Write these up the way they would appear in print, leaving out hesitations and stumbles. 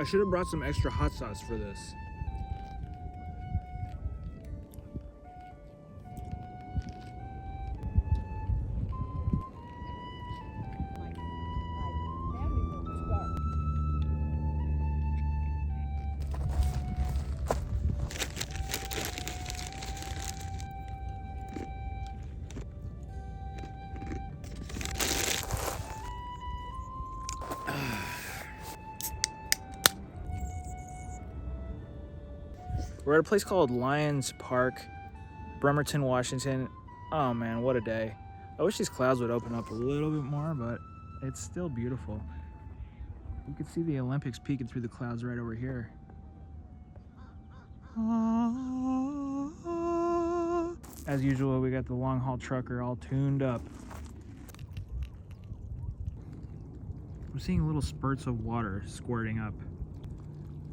I should have brought some extra hot sauce for this. We're at a place called Lions Park, Bremerton, Washington. Oh man, what a day. I wish these clouds would open up a little bit more, but it's still beautiful. You can see the Olympics peeking through the clouds right over here. As usual, we got the long haul trucker all tuned up. I'm seeing little spurts of water squirting up.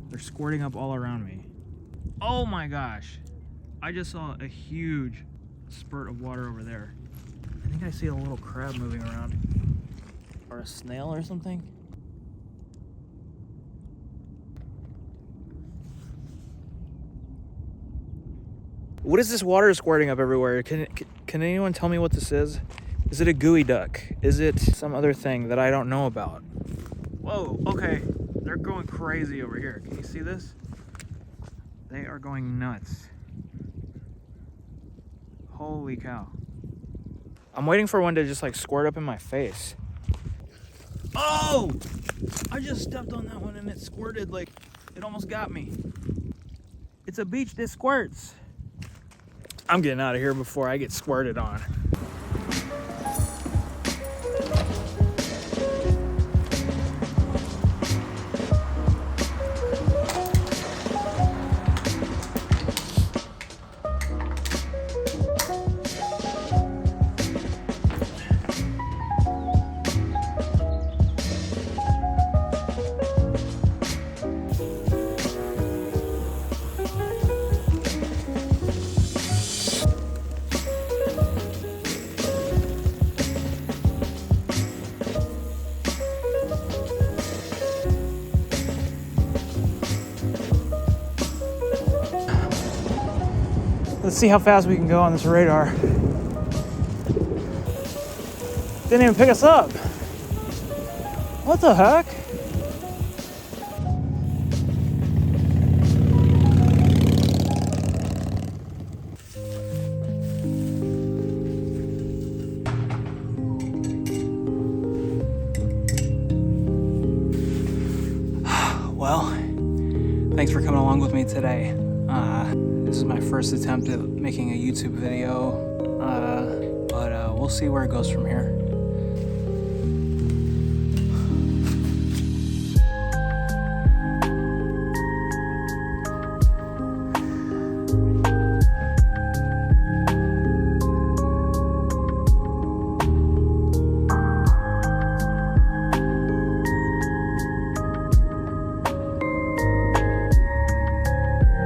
They're squirting up all around me. Oh my gosh, I just saw a huge spurt of water over there. I think I see a little crab moving around. Or a snail or something. What is this water squirting up everywhere? Can anyone tell me what this is? Is it a gooey duck? Is it some other thing that I don't know about? Whoa, okay, they're going crazy over here. Can you see this? They are going nuts. Holy cow. I'm waiting for one to just like squirt up in my face. Oh! I just stepped on that one and it squirted, like it almost got me. It's a beach that squirts. I'm getting out of here before I get squirted on. Let's see how fast we can go on this radar. Didn't even pick us up. What the heck? Well, thanks for coming along with me today. This is my first attempt at making a YouTube video, but we'll see where it goes from here.